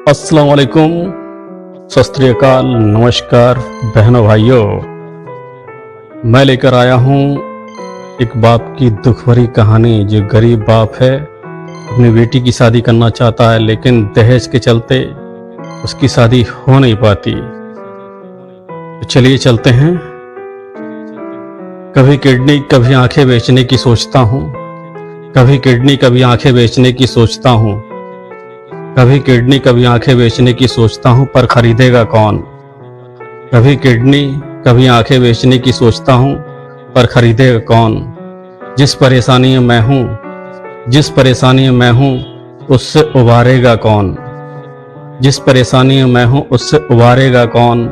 अस्सलाम वालेकुम, सत श्री अकाल, नमस्कार बहनों भाइयों। मैं लेकर आया हूँ एक बाप की दुख भरी कहानी। जो गरीब बाप है, अपनी बेटी की शादी करना चाहता है, लेकिन दहेज के चलते उसकी शादी हो नहीं पाती। तो चलिए चलते हैं। कभी किडनी कभी आंखें बेचने की सोचता हूँ, कभी किडनी कभी आंखें बेचने की सोचता हूँ, कभी किडनी कभी आंखें बेचने की सोचता हूँ, पर खरीदेगा कौन। कभी किडनी कभी आंखें बेचने की सोचता हूँ, पर खरीदेगा कौन। जिस परेशानी में मैं हूँ, जिस परेशानी में मैं हूँ, उससे उबारेगा कौन। जिस परेशानी में मैं हूँ, उससे उबारेगा कौन।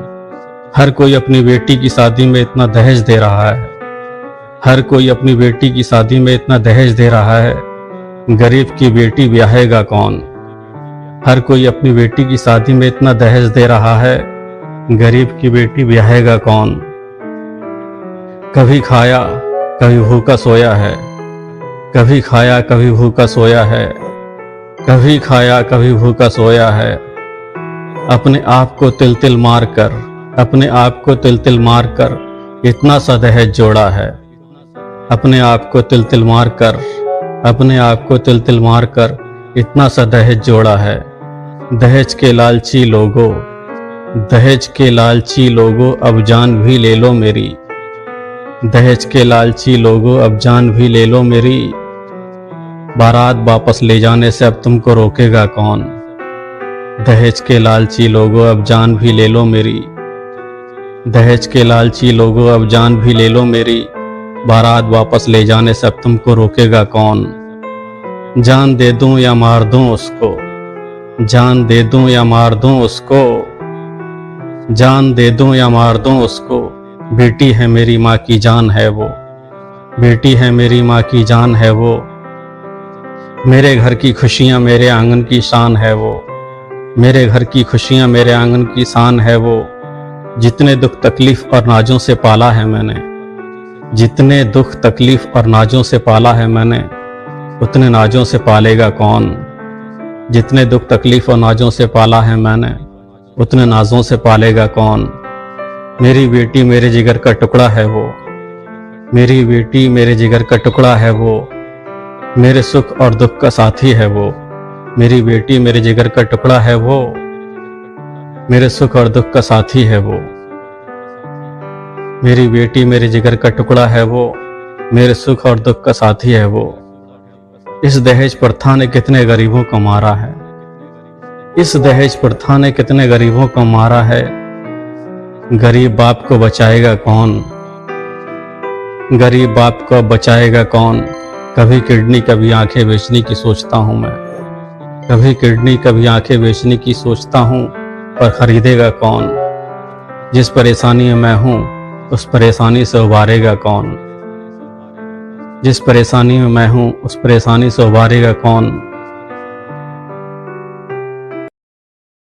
हर कोई अपनी बेटी की शादी में इतना दहेज दे रहा है, हर कोई अपनी बेटी की शादी में इतना दहेज दे रहा है, गरीब की बेटी ब्याहेगा कौन। हर कोई अपनी बेटी की शादी में इतना दहेज दे रहा है, गरीब की बेटी ब्याहेगा कौन। कभी खाया कभी भूखा सोया है, कभी खाया कभी भूखा सोया है, कभी खाया कभी भूखा सोया है। अपने आप को तिल तिल मार कर, अपने आप को तिल तिल मार कर इतना सा दहेज जोड़ा है। अपने आप को तिल तिल मार कर, अपने आप को तिल तिल मार कर इतना सा दहेज जोड़ा है। दहेज के लालची लोगों, दहेज के लालची लोगों, अब जान भी ले लो मेरी। दहेज के लालची लोगों, अब जान भी ले लो मेरी। बारात वापस ले जाने से अब तुमको रोकेगा कौन। दहेज के लालची लोगों, अब जान भी ले लो मेरी। दहेज के लालची लोगों, अब जान भी ले लो मेरी। बारात वापस ले जाने से अब तुमको रोकेगा कौन। जान दे दूं या मार दूं उसको, जान दे दूं या मार दूं उसको, जान दे दूं या मार दूं उसको। बेटी है मेरी माँ की जान है वो, बेटी है मेरी माँ की जान है वो। मेरे घर की खुशियाँ मेरे आंगन की शान है वो, मेरे घर की खुशियाँ मेरे आंगन की शान है वो। जितने दुख तकलीफ और नाजों से पाला है मैंने, जितने दुख तकलीफ और नाजों से पाला है मैंने, उतने नाजों से पालेगा कौन। जितने दुख तकलीफ और नाजों से पाला है मैंने, उतने नाजों से पालेगा कौन। मेरी बेटी मेरे जिगर का टुकड़ा है वो, मेरी बेटी मेरे जिगर का टुकड़ा है वो। मेरे सुख और दुख का साथी है वो, मेरी बेटी मेरे जिगर का टुकड़ा है वो। मेरे सुख और दुख का साथी है वो, मेरी बेटी मेरे जिगर का टुकड़ा है वो। मेरे सुख और दुख का साथी है वो। इस दहेज प्रथा ने कितने गरीबों को मारा है, इस दहेज प्रथा ने कितने गरीबों को मारा है। गरीब बाप को बचाएगा कौन, गरीब बाप को बचाएगा कौन। कभी किडनी कभी आंखें बेचने की सोचता हूँ मैं, कभी किडनी कभी आंखें बेचने की सोचता हूँ, पर खरीदेगा कौन। जिस परेशानी में मैं हूँ, उस परेशानी से उबारेगा कौन। जिस परेशानी में मैं हूँ, उस परेशानी से उबारेगा कौन।